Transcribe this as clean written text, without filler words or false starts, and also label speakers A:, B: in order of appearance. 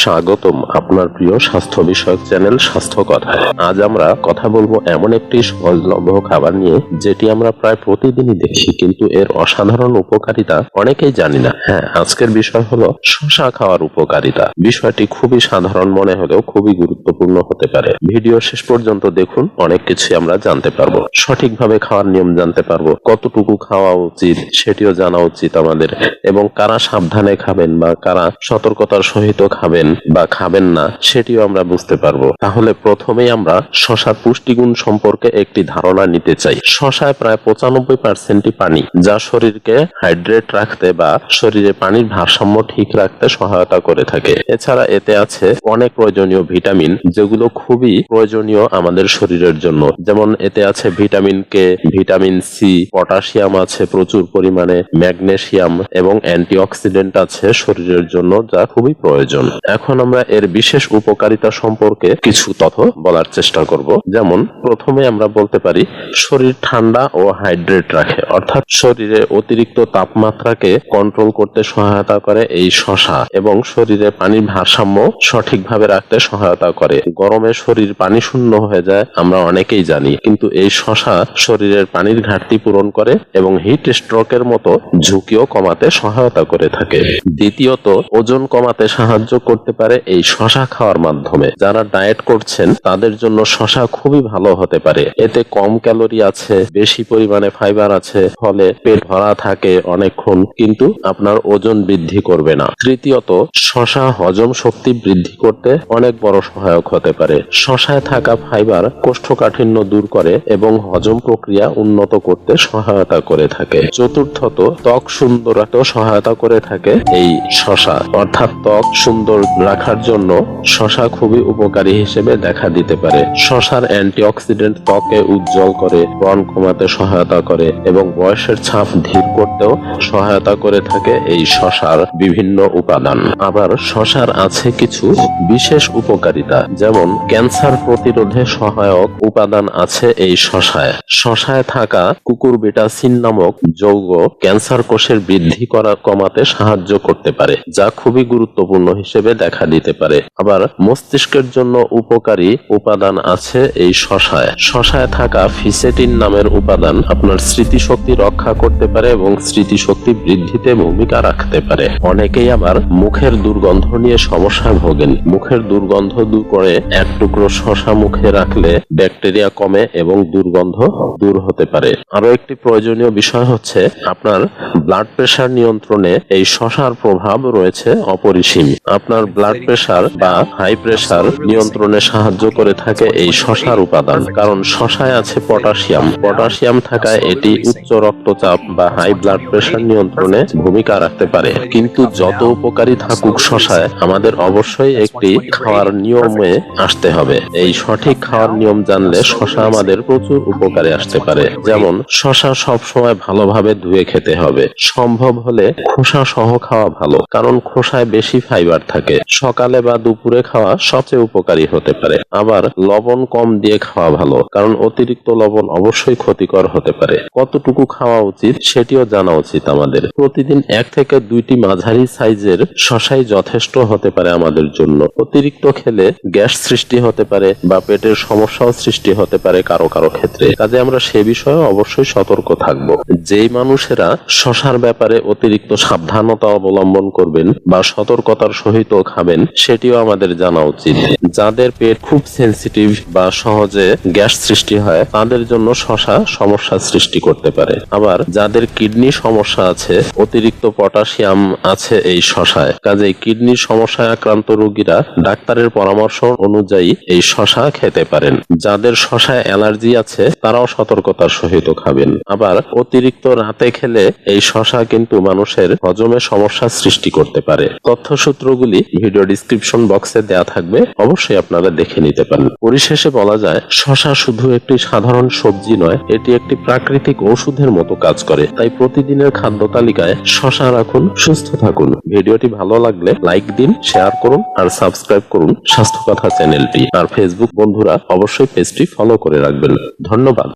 A: স্বাগতম আপনার প্রিয় স্বাস্থ্য বিষয়ক চ্যানেল স্বাস্থ্য কথায়। আজ আমরা কথা বলবো এমন একটি সহজলভ্য খাবার নিয়ে যেটি আমরা প্রায় প্রতিদিনই দেখি, কিন্তু এর অসাধারণ উপকারিতা অনেকেই জানি না। হ্যাঁ, আজকের বিষয় হলো শসা খাওয়ার উপকারিতা। বিষয়টি খুবই সাধারণ মনে হলেও খুবই গুরুত্বপূর্ণ হতে পারে। ভিডিও শেষ পর্যন্ত দেখুন, অনেক কিছু আমরা জানতে পারবো। সঠিকভাবে খাওয়ার নিয়ম জানতে পারবো, কতটুকু খাওয়া উচিত সেটিও জানা উচিত আমাদের, এবং কারা সাবধানে খাবেন বা কারা সতর্কতার সহিত খাবেন বা খাবেন না সেটিও আমরা বুঝতে পারবো। তাহলে প্রথমেই আমরা শসার পুষ্টিগুণ সম্পর্কে একটি ধারণা নিতে চাই। শসায় প্রায় 95% পানি, যা শরীরকে হাইড্রেট রাখতে বা শরীরে পানির ভারসাম্য ঠিক রাখতে সহায়তা করে থাকে। এছাড়া এতে আছে অনেক প্রয়োজনীয় ভিটামিন, যেগুলো খুবই প্রয়োজনীয় আমাদের শরীরের জন্য। যেমন এতে আছে vitamin K, vitamin C, potassium আছে প্রচুর পরিমাণে, ম্যাগনেসিয়াম এবং অ্যান্টিঅক্সিডেন্ট আছে শরীরের জন্য, যা খুবই প্রয়োজন। এখন আমরা এর বিশেষ উপকারিতা সম্পর্কে কিছু তথ্য বলার চেষ্টা করব। যেমন প্রথমে আমরা বলতে পারি শরীর ঠান্ডা ও হাইড্রেট রাখে, অর্থাৎ শরীরে অতিরিক্ত তাপমাত্রাকে কন্ট্রোল করতে সহায়তা করে এই শসা, এবং শরীরে পানির ভারসাম্য সঠিকভাবে রাখতে সহায়তা করে। গরমে শরীর পানি শূন্য হয়ে যায় আমরা অনেকেই জানি, কিন্তু এই শসা শরীরের পানির ঘাটতি পূরণ করে এবং হিট স্ট্রোকের মতো ঝুঁকিও কমাতে সহায়তা করে থাকে। দ্বিতীয়ত, ওজন কমাতে সাহায্য করতে পারে এই শসা খাওয়ার মাধ্যমে। যারা ডায়েট করছেন তাদের জন্য শসা খুবই ভালো হতে পারে। এতে কম ক্যালোরি আছে, বেশি পরিমাণে ফাইবার আছে, ফলে পেট ভরা থাকে অনেকক্ষণ, কিন্তু আপনার ওজন বৃদ্ধি করবে না। তৃতীয়ত, শসা হজম শক্তি বৃদ্ধি করতে অনেক বড় সহায়ক হতে পারে। শসায় থাকা ফাইবার কোষ্ঠকাঠিন্য দূর করে এবং হজম প্রক্রিয়া উন্নত করতে সহায়তা করে থাকে। চতুর্থত, ত্বক সুন্দর রাখতেও সহায়তা করে থাকে এই শসা, অর্থাৎ ত্বক সুন্দর রাখার জন্য শসা খুবই উপকারী হিসেবে দেখা দিতে পারে। শসার অ্যান্টিঅক্সিডেন্ট ত্বকে উজ্জ্বল করে, ব্রণ কমাতে সহায়তা করে এবং বয়সের ছাপ ধীর করতেও সহায়তা করে থাকে এই শসার বিভিন্ন উপাদান। আবার শসার আছে কিছু বিশেষ উপকারিতা, যেমন ক্যান্সার প্রতিরোধে সহায়ক উপাদান আছে এই শসায়। শসায় থাকা কুকুরবিটাসিন নামক যৌগ ক্যান্সার কোষের বৃদ্ধি কমাতে সাহায্য করতে পারে, যা খুবই গুরুত্বপূর্ণ হিসেবে দেখা দিতে পারে। আবার মস্তিষ্কের জন্য উপকারী উপাদান আছে এই শসায়। শসায় থাকা ফিসেটিন নামের উপাদান আপনার স্মৃতিশক্তি রক্ষা করতে পারে এবং স্মৃতিশক্তি বৃদ্ধিতে ভূমিকা রাখতে পারে। অনেকেই আবার মুখের দুর্গন্ধ নিয়ে সমস্যায় ভোগেন। মুখের দুর্গন্ধ দূর করে এক টুকরো শসা মুখে রাখলে ব্যাকটেরিয়া কমে এবং দুর্গন্ধ দূর হতে পারে। আরো একটি প্রয়োজনীয় বিষয় হচ্ছে আপনার ব্লাড প্রেশার নিয়ন্ত্রণে এই শসার প্রভাব রয়েছে অপরিসীম। আপনার ব্লাড প্রেশার বা হাই প্রেশার নিয়ন্ত্রণে সাহায্য করে থাকে এই শসার উপাদান, কারণ শসায় আছে পটাশিয়াম। পটাশিয়াম থাকায় এটি উচ্চ রক্তচাপ বা হাই ব্লাড প্রেশার নিয়ন্ত্রণে ভূমিকা রাখতে পারে। কিন্তু যত উপকারী থাকুক শসায়, আমাদের অবশ্যই একটি খাওয়ার নিয়মে আসতে হবে। এই সঠিক খাওয়ার নিয়ম জানলে শসা আমাদের প্রচুর উপকারে আসতে পারে। যেমন শসা সবসময় ভালোভাবে ধুয়ে খেতে হবে। সম্ভব হলে খোসা সহ খাওয়া ভালো, কারণ খোসায় বেশি ফাইবার থাকে। সকালে বা দুপুরে খাওয়া সবচেয়ে উপকারী হতে পারে। আবার লবণ কম দিয়ে খাওয়া ভালো, কারণ অতিরিক্ত লবণ অবশ্যই ক্ষতিকর হতে পারে। কতটুকু খাওয়া উচিত সেটিও জানা উচিত আমাদের। প্রতিদিন 1 থেকে 2টি মাঝারি সাইজের শসাই যথেষ্ট হতে পারে আমাদের জন্য। অতিরিক্ত খেলে গ্যাস সৃষ্টি হতে পারে বা পেটের সমস্যাও সৃষ্টি হতে পারে কারো কারো ক্ষেত্রে। কাজে আমরা সে বিষয়ে অবশ্যই সতর্ক থাকব। যেই মানুষেরা শসার ব্যাপারে অতিরিক্ত সাবধানতা অবলম্বন করবেন বা সতর্কতার সহিত খাবেন সেটিও আমাদের জানা উচিত। যাদের পেট খুব সেনসিটিভ বা সহজে গ্যাস সৃষ্টি হয় তাদের জন্য শসা সমস্যা সৃষ্টি করতে পারে। আবার যাদের কিডনি সমস্যা আছে, অতিরিক্ত পটাশিয়াম আছে এই শসায়, কাজেই কিডনির সমস্যায় আক্রান্ত রোগীরা ডাক্তারের পরামর্শ অনুযায়ী এই শসা খেতে পারেন। যাদের শসায় অ্যালার্জি আছে তারাও সতর্কতার সহিত খাবেন। আবার অতিরিক্ত রাতে খেলে এই শসা কিন্তু মানুষের হজমে সমস্যা সৃষ্টি করতে পারে। তথ্যসূত্রগুলি ভিডিও ডিসক্রিপশন বক্সে দেয়া থাকবে, অবশ্যই আপনারা দেখে নিতে পারেন। পরিশেষে বলা যায় শসা শুধু একটি সাধারণ সবজি নয়, এটি একটি প্রাকৃতিক ঔষধের মতো কাজ করে। তাই প্রতিদিনের খাদ্য তালিকায় শসা রাখুন, সুস্থ থাকুন। ভিডিওটি ভালো লাগলে লাইক দিন, শেয়ার করুন আর সাবস্ক্রাইব করুন স্বাস্থ্য কথা চ্যানেলটি। আর ফেসবুক বন্ধুরা অবশ্যই পেজটি ফলো করে রাখবেন। ধন্যবাদ।